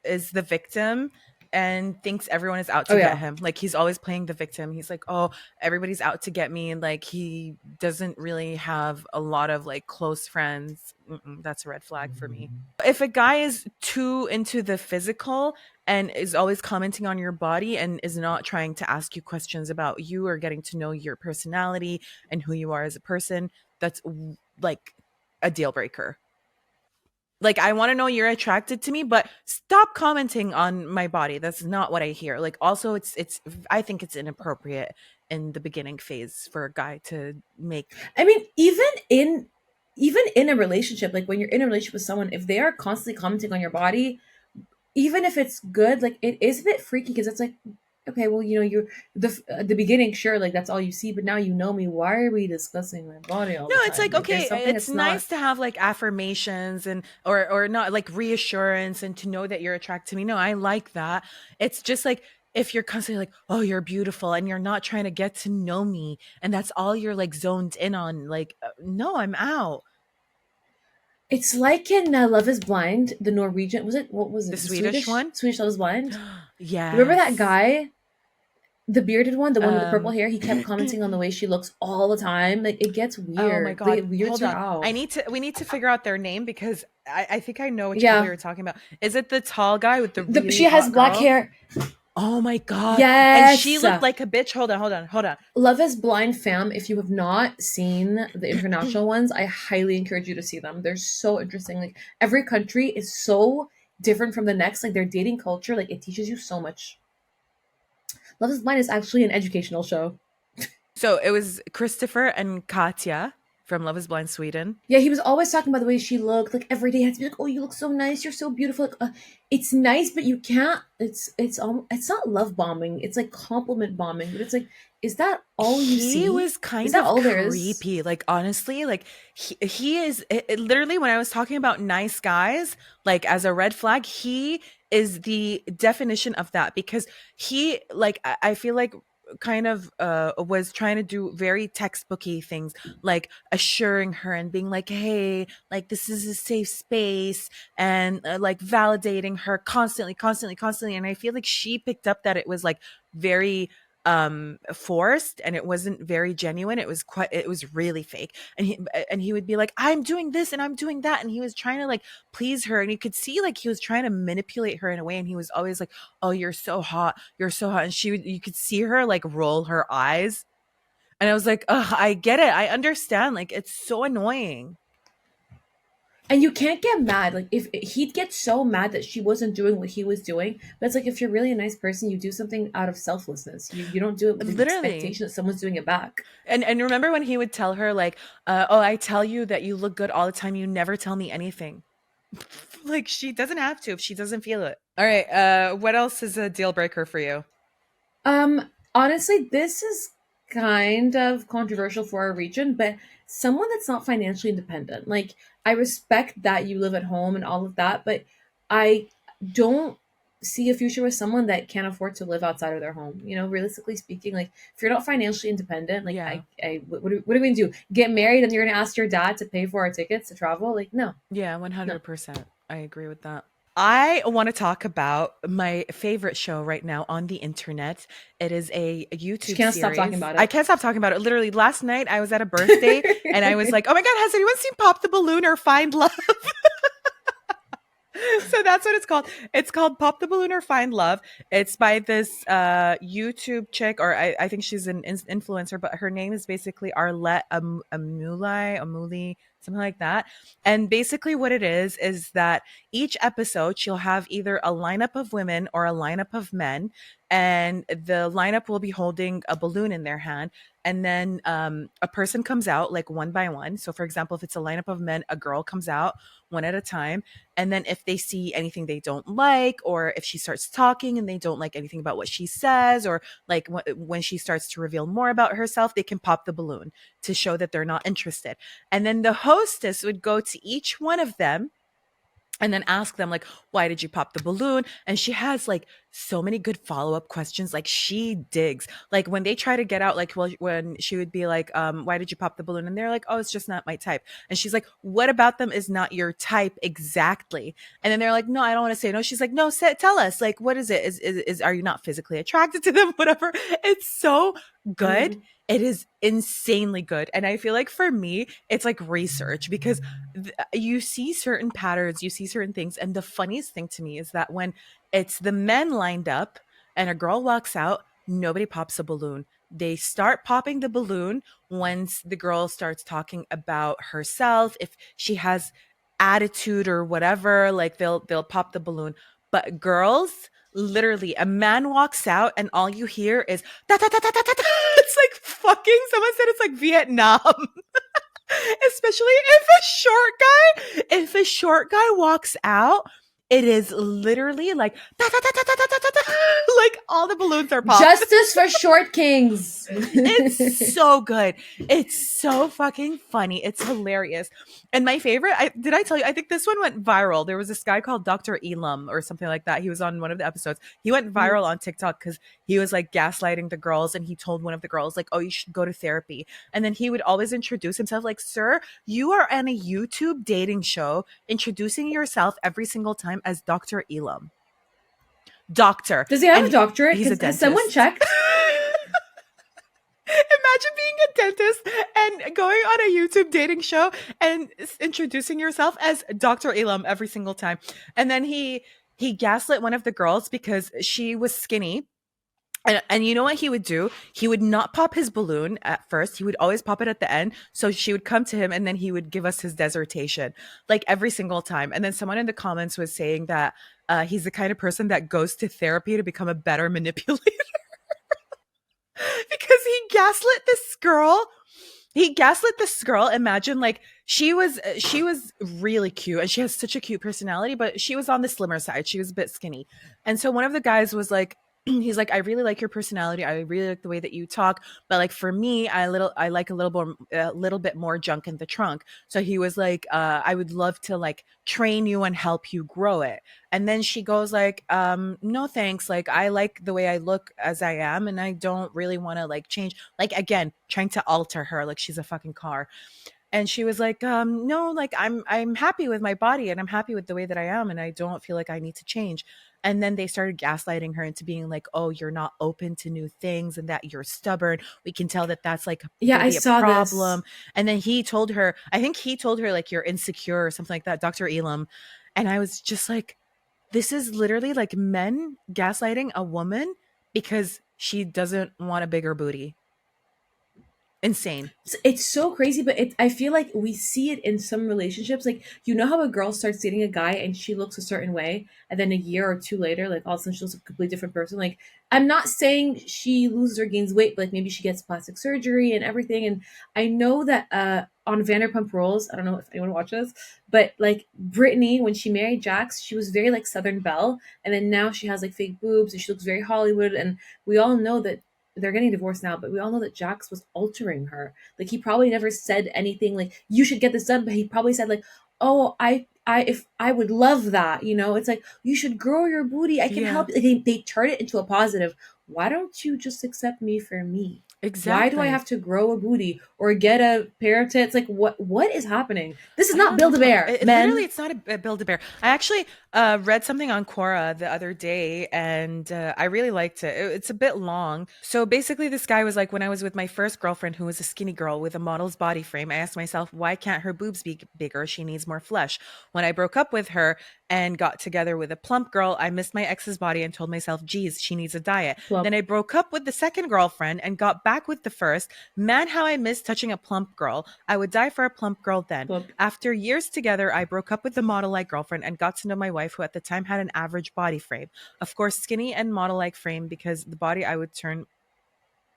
is the victim and thinks everyone is out Oh to get yeah. him. Like he's always playing the victim. He's like, "Oh, everybody's out to get me." And like he doesn't really have a lot of like close friends. That's a red flag for me. If a guy is too into the physical and is always commenting on your body and is not trying to ask you questions about you or getting to know your personality and who you are as a person, that's like a deal breaker. Like, I want to know you're attracted to me, but stop commenting on my body. That's not what I hear. Like, also, I think it's inappropriate in the beginning phase for a guy to make. I mean, even in a relationship, like when you're in a relationship with someone, if they are constantly commenting on your body, even if it's good, like it is a bit freaky because it's like, okay, well, you know, you're the beginning, sure, like that's all you see, but now you know me. Why are we discussing my body all No, the it's time? like, Like there's okay, something it's that's not. nice to have like affirmations and or not like reassurance and to know that you're attracted to me. No, I like that. It's just like if you're constantly like, "Oh, you're beautiful," and you're not trying to get to know me, and that's all you're like zoned in on, like, no, I'm out. It's like in Love Is Blind, the Norwegian was it? What was The it? The Swedish Swedish one? Love Is Blind. Remember that Yes. guy, the bearded one, the one with the purple Um hair? He kept commenting on the way she looks all the time. Like it gets oh my weird. Like god. it weirds Hold her on. out. We need to figure out their name because I think I know which couple Yeah, you're talking about. Is it the tall guy with the she really has hot black girl? hair. Oh my god. And she Yes. looked like a bitch. Hold on, hold on, hold on. Love is Blind fam. If you have not seen the international ones, I highly encourage you to see them. They're so interesting. Like every country is so different from the next. Like their dating culture, like it teaches you so much. Love is Blind is actually an educational show. So it was Christopher and Katya from Love is Blind Sweden. Yeah, he was always talking about the way she looked. Like every day, he had to be like, "Oh, you look so nice. You're so beautiful." Like, it's nice, but you can't. It's not love bombing. It's like compliment bombing. But it's like, is that all you He see? was Is kind that of all there is? creepy. Like honestly, like he is literally when I was talking about nice guys, like as a red flag, he is the definition of that because he like I feel like kind of was trying to do very textbooky things like assuring her and being like, hey, like this is a safe space, and like validating her constantly, and I feel like she picked up that it was like very forced and it wasn't very genuine. It was really fake. And he would be like, I'm doing this and I'm doing that, and he was trying to like please her, and you could see like he was trying to manipulate her in a way, and he was always like, oh, you're so hot, you're so hot, and you could see her like roll her eyes, and I was like, oh, I get it, I understand, like it's so annoying. And you can't get mad. Like if he'd get so mad that she wasn't doing what he was doing. But it's like if you're really a nice person, you do something out of selflessness. You don't do it with the Literally. expectation that someone's doing it back. And remember when he would tell her like, oh, I tell you that you look good all the time, you never tell me anything. Like she doesn't have to if she doesn't feel it. All right, what else is a deal breaker for you? Honestly, this is kind of controversial for our region, but someone that's not financially independent. Like, I respect that you live at home and all of that, but I don't see a future with someone that can't afford to live outside of their home. You know, realistically speaking, like if you're not financially independent, like Yeah. what are we gonna do? Get married and you're gonna ask your dad to pay for our tickets to travel? Like, no, Yeah, no. 100%. I agree with that. I want to talk about my favorite show right now on the internet. It is a She YouTube can't stop talking series. about I it. can't stop talking about it. Literally, last night I was at a birthday and I was like, oh my God, has anyone seen Pop the Balloon or Find Love? So that's what it's called. It's called Pop the Balloon or Find Love. It's by this YouTube chick, or I think she's an influencer, but her name is basically Arlette Amuli, something like that. And basically, what it is that each episode she'll have either a lineup of women or a lineup of men, and the lineup will be holding a balloon in their hand. And then a person comes out like one by one. So, for example, if it's a lineup of men, a girl comes out one at a time, and then if they see anything they don't like, or if she starts talking and they don't like anything about what she says, or like when she starts to reveal more about herself, they can pop the balloon to show that they're not interested. And then the hostess would go to each one of them and then ask them like, why did you pop the balloon? And she has like so many good follow-up questions. Like she digs. Like when they try to get out, like well, when she would be like, why did you pop the balloon? And they're like, oh, it's just not my type. And she's like, what about them is not your type exactly? And then they're like, no, I don't want to say no. She's like, no, tell us. Like, what is it? Is are you not physically attracted to them? Whatever. It's so good. Mhm. It is insanely good. And I feel like for me, it's like research because you see certain patterns, you see certain things. And the funniest thing to me is that when it's the men lined up and a girl walks out, nobody pops a balloon. They start popping the balloon once the girl starts talking about herself. If she has attitude or whatever, like they'll pop the balloon. But girls, literally, a man walks out and all you hear is da da da da da da. It's like fucking. Someone said it's like Vietnam. Especially if a short guy walks out, it is literally like da, da, da, da, da, da, da, da, like all the balloons are popped. Justice for short kings. It's so good. It's so fucking funny. It's hilarious. And my favorite, did I tell you? I think this one went viral. There was this guy called Dr. Elam or something like that. He was on one of the episodes. He went Mhm. viral on TikTok because he was like gaslighting the girls and he told one of the girls, like, oh, you should go to therapy. And then he would always introduce himself, like, sir, you are on a YouTube dating show introducing yourself every single time as Dr. Elam. Doctor. Does he have And a doctorate? he's a Has someone dentist. checked? Imagine being a dentist and going on a YouTube dating show and introducing yourself as Dr. Elam every single time. And then he gaslit one of the girls because she was skinny. And you know what he would do? He would not pop his balloon at first. He would always pop it at the end. So she would come to him and then he would give us his dissertation like every single time. And then someone in the comments was saying that he's the kind of person that goes to therapy to become a better manipulator. Because he gaslit this girl. He gaslit this girl. Imagine like she was really cute and she has such a cute personality, but she was on the slimmer side. She was a bit skinny. And so one of the guys was like, he's like, I really like your personality. I really like the way that you talk. But like for me, I like a little bit more junk in the trunk. So he was like, I would love to like train you and help you grow it. And then she goes like, no thanks. Like I like the way I look as I am and I don't really want to like change. Like again, trying to alter her like she's a fucking car. And she was like, no, like I'm happy with my body and I'm happy with the way that I am and I don't feel like I need to change. And then they started gaslighting her into being like, oh, you're not open to new things and that you're stubborn. We can tell that that's like Yeah, going to I be a saw this. problem. And then he told her, I think he told her like you're insecure or something like that, Dr. Elam. And I was just like, this is literally like men gaslighting a woman because she doesn't want a bigger booty. Insane. It's so crazy, but I feel like we see it in some relationships. Like, you know how a girl starts dating a guy and she looks a certain way, and then a year or two later, like all of a sudden she looks a completely different person. Like, I'm not saying she loses or gains weight, but like maybe she gets plastic surgery and everything. And I know that on Vanderpump Rules, I don't know if anyone watches, but like Brittany, when she married Jax, she was very like Southern Belle, and then now she has like fake boobs and she looks very Hollywood. And we all know that they're getting divorced now, but we all know that Jax was altering her. Like he probably never said anything like you should get this done, but he probably said like, "Oh, I if I would love that." You know, it's like you should grow your booty. I can Yeah, help. Like, they turn it into a positive. Why don't you just accept me for me? Why do I exactly. have to grow a booty or get a pair of tits? Like what is happening? This is I not don't Build a know. Bear, Literally, men. it's not a Build a Bear. I actually read something on Quora the other day, and I really liked it. It's a bit long. So basically, this guy was like, when I was with my first girlfriend, who was a skinny girl with a model's body frame, I asked myself, why can't her boobs be bigger? She needs more flesh. When I broke up with her and got together with a plump girl, I missed my ex's body and told myself, geez, she needs a diet. Then Plump, I broke up with the second girlfriend and got back with the first. Man, how I miss touching a plump girl. I would die for a plump girl then. plump. After years together, I broke up with the model like girlfriend and got to know my wife, who at the time had an average body frame. Of course, skinny and model like frame because the body I would turn.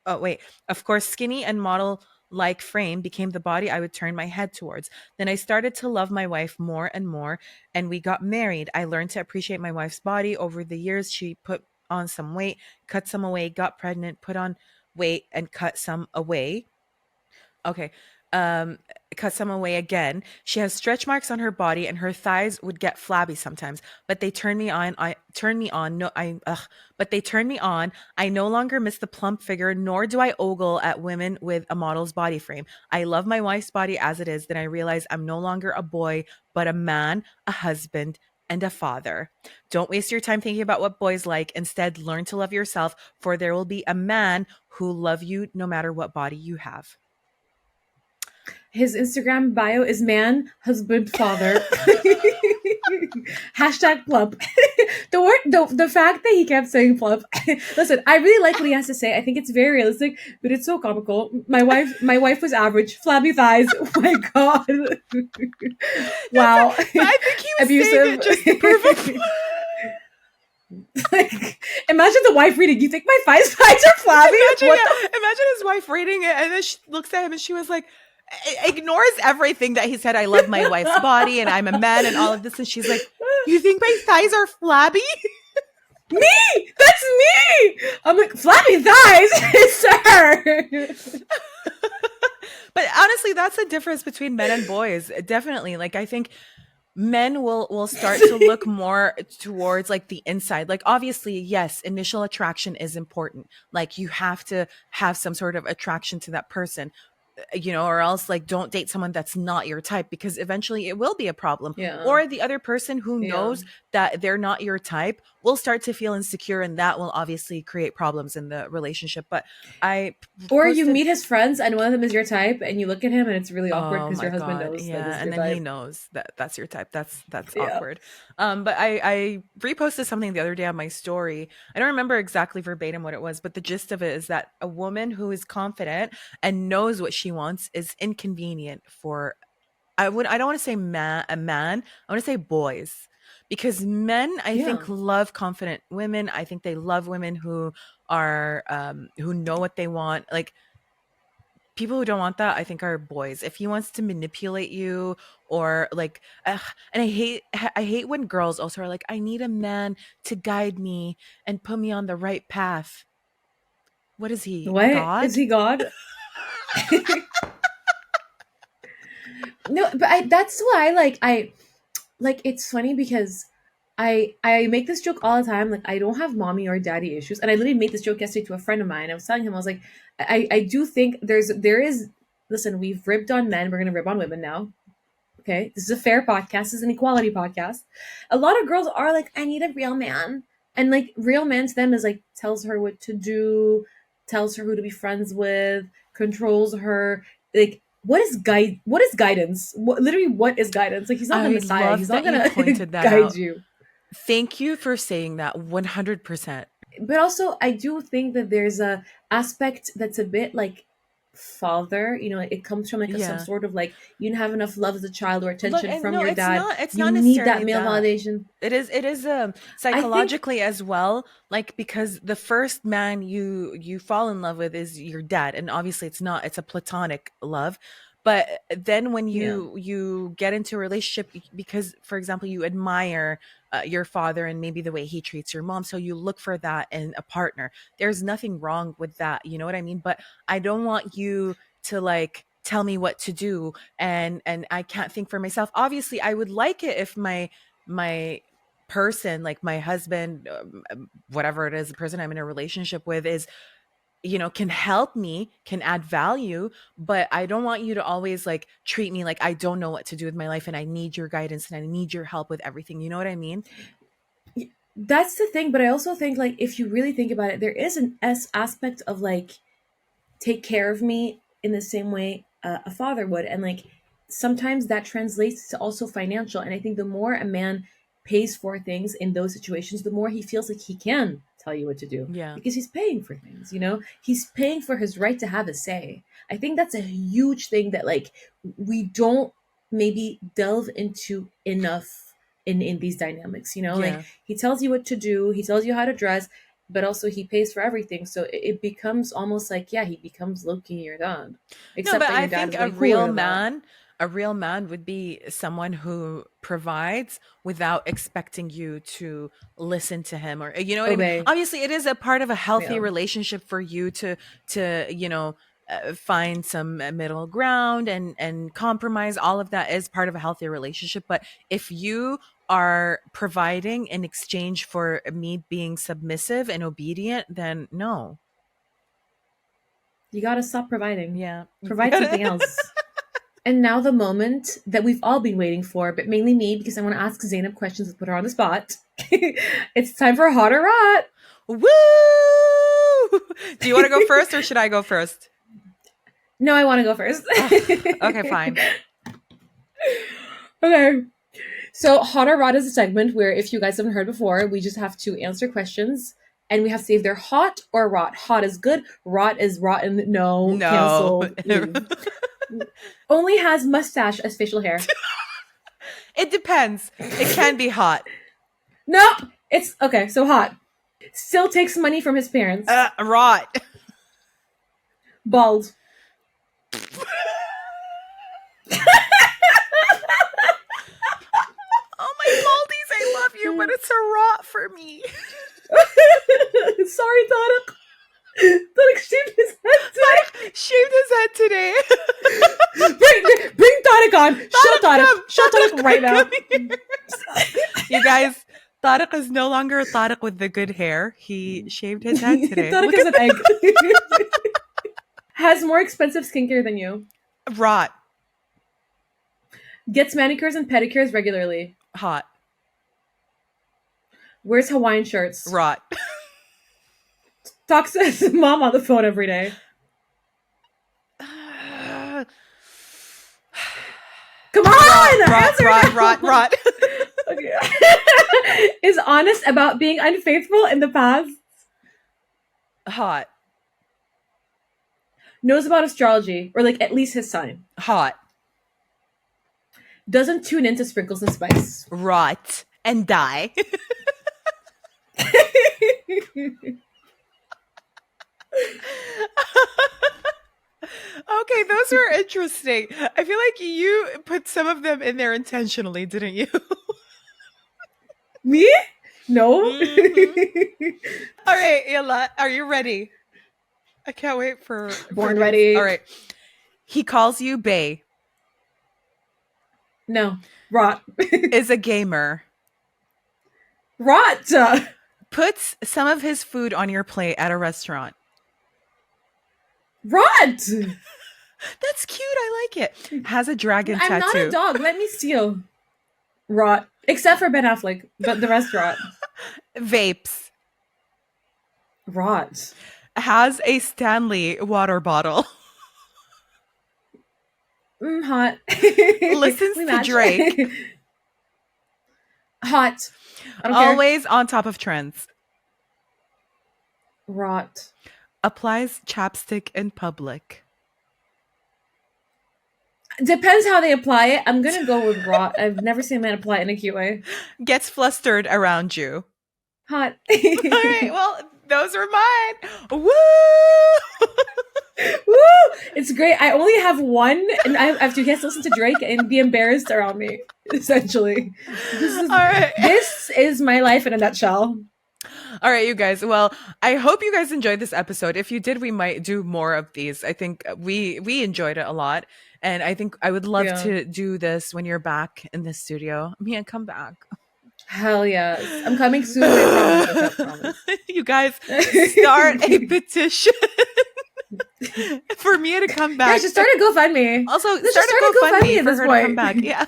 Oh, wait. Of course, skinny and model like frame became the body I would turn my head towards. Then I started to love my wife more and more, and we got married. I learned to appreciate my wife's body over the years. She put on some weight, cut some away, got pregnant, put on weight, and cut some away. Okay. um cut some away again. She has stretch marks on her body and her thighs would get flabby sometimes, but they turn me on. I turn me on. No, I ugh, but they turn me on. I no longer miss the plump figure, nor do I ogle at women with a model's body frame. I love my wife's body as it is. Then I realize I'm no longer a boy, but a man, a husband, and a father. Don't waste your time thinking about what boys like. Instead, learn to love yourself, for there will be a man who love you no matter what body you have. His Instagram bio is man, husband, father. Hashtag plump. The fact that he kept saying plump. Listen, I really like what he has to say. I think it's very realistic, but it's so comical. My wife was average, flabby thighs. Oh my god. That's Wow. but I think he was saying Abusive. it just to prove a point. Like, imagine the wife reading. You think my thighs are flabby? Imagine, What yeah, the? imagine his wife reading it, and then she looks at him, and she was like, ignores everything that he said. I love my wife's body, and I'm a man, and all of this, and she's like, "You think my thighs are flabby?" Me! That's me! I'm like, flabby thighs, sir. But honestly, that's the difference between men and boys. Definitely, like I think men will start to look more towards like the inside. Like obviously, yes, initial attraction is important. Like you have to have some sort of attraction to that person, or else like don't date someone that's not your type, because eventually it will be a problem. Yeah. Or the other person who Yeah. knows that they're not your type will start to feel insecure, and that will obviously create problems in the relationship. But I Or you posted. meet his friends and one of them is your type and you look at him and it's really awkward Oh because my your husband god, knows that yeah, this is and your then he type. knows that that's your type. That's Yeah. awkward. But I reposted something the other day on my story. I don't remember exactly verbatim what it was, but the gist of it is that a woman who is confident and knows what she wants is inconvenient for, I don't want to say a man, I want to say boys. Because men, I Yeah. think, love confident women. I think they love women who know what they want. Like people who don't want that, I think, are boys. If he wants to manipulate you or like, and I hate when girls also are like, I need a man to guide me and put me on the right path. What is he, What? Is God? he God? No, but that's why I it's funny because I make this joke all the time. Like I don't have mommy or daddy issues, and I literally made this joke yesterday to a friend of mine. I was telling him I was like, I do think there is. Listen, we've ribbed on men. We're gonna rib on women now. Okay, this is a fair podcast. This is an equality podcast. A lot of girls are like, I need a real man, and like real man to them is like tells her what to do, tells her who to be friends with, controls her. Like, what is guide? What is guidance? Literally, what is guidance? Like, he's not the I Messiah. He's love not that you gonna pointed that guide out. you. Thank you for saying that 100%. But also I do think that there's a aspect that's a bit like father, it comes from like some Yeah. sort of like you didn't have enough love as a child or Look, attention and from no, your it's dad. not it's You not need that necessarily male that. validation. It is I think psychologically as well, like because the first man you fall in love with is your dad, and obviously it's a platonic love. But then when yeah. you get into a relationship, because for example you admire your father and maybe the way he treats your mom, so you look for that in a partner. There's nothing wrong with that, you know what I mean? But I don't want you to like tell me what to do, and I can't think for myself. Obviously I would like it if my person, like my husband, whatever it is, the person I'm in a relationship with is, can help me, can add value. But I don't want you to always like treat me like I don't know what to do with my life and I need your guidance and I need your help with everything. You know what I mean? That's the thing, but I also think like if you really think about it, there is an aspect of like take care of me in the same way a father would, and like sometimes that translates to also financial. And I think the more a man pays for things in those situations, the more he feels like he can tell you what to do Yeah. because he's paying for things. He's paying for his right to have a say. I think that's a huge thing that like we don't maybe delve into enough in these dynamics. Like Yeah. he tells you what to do, he tells you how to dress, but also he pays for everything. So it becomes almost like, yeah, he becomes Loki, your dad. No, Except but that I your dad think is way cooler than that. a real man would be someone who provides without expecting you to listen to him, or you know what I mean? Obey. Obviously, it is a part of a healthy Yeah. relationship for you to find some middle ground and compromise. All of that is part of a healthy relationship. But if you are providing in exchange for me being submissive and obedient, then no. You gotta stop providing. Yeah. Provide something else. And now the moment that we've all been waiting for, but mainly me, because I want to ask Zainab questions and put her on the spot. It's time for Hot or Rot. Woo! Do you want to go first or should I go first? No, I want to go first. Okay, fine. Okay. So Hot or Rot is a segment where, if you guys haven't heard before, we just have to answer questions and we have to say if they're hot or rot. Hot is good, rot is rotten. No. Canceled. Only has mustache as facial hair. It depends. It can be hot. No, it's okay. So hot. Still takes money from his parents. Rot. Bald. Oh my baldies, I love you, but it's a rot for me. Sorry, Tariq. Tariq shaved his head today. Shaved his head today. Bring Tariq on. Show Tariq. Show Tariq right now. You guys, Tariq is no longer Tariq with the good hair. He shaved his head today. Tariq is an egg. Has more expensive skincare than you. Rot. Gets manicures and pedicures regularly. Hot. Wears Hawaiian shirts. Rot. Talks to his mom on the phone every day. Come on! Rot. Okay. Is honest about being unfaithful in the past. Hot. Knows about astrology, or like at least his sign. Hot. Doesn't tune into Sprinkles and Spice. Rot. And die. Okay, those were interesting. I feel like you put some of them in there intentionally, didn't you? Me? No. Mm-hmm. All right, Yala, are you ready? I can't wait for Born ready. All right. He calls you Bae. No. Rot. Is a gamer. Rot. Puts some of his food on your plate at a restaurant. Rot. That's cute. I like it. Has a dragon tattoo. I'm not a dog. Let me steal. Rot. Except for Ben Affleck, but the rest rot. Vapes. Rot. Has a Stanley water bottle. Hot. Listens to Drake. Hot. Always on top of trends. Rot. Applies chapstick in public. Depends how they apply it. I'm gonna go with rot. I've never seen a man apply it in a cute way. Gets flustered around you. Hot. All right, well, those are mine. Woo! Woo! It's great. I only have one, and I have to guess listen to Drake and be embarrassed around me. Essentially, all right. This is my life in a nutshell. All right, you guys. Well, I hope you guys enjoyed this episode. If you did, we might do more of these. I think we enjoyed it a lot, and I think I would love to do this when you're back in the studio. Mia, come back. Hell yes. I'm coming soon. I promise. You guys, start a petition for Mia to come back. Guys, just start a GoFundMe. Also, start a GoFundMe for her to come back. Yeah.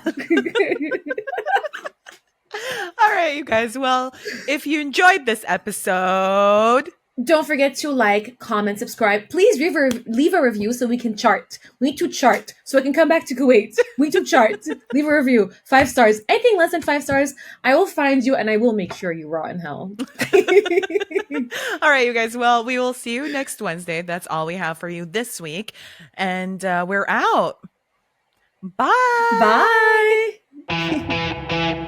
All right, you guys. Well, if you enjoyed this episode, don't forget to like, comment, subscribe. Please leave a review so we can chart. We need to chart so I can come back to Kuwait. We need to chart. Leave a review. 5 stars. Anything less than 5 stars, I will find you and I will make sure you rot in hell. All right, you guys. Well, we will see you next Wednesday. That's all we have for you this week. And we're out. Bye. Bye.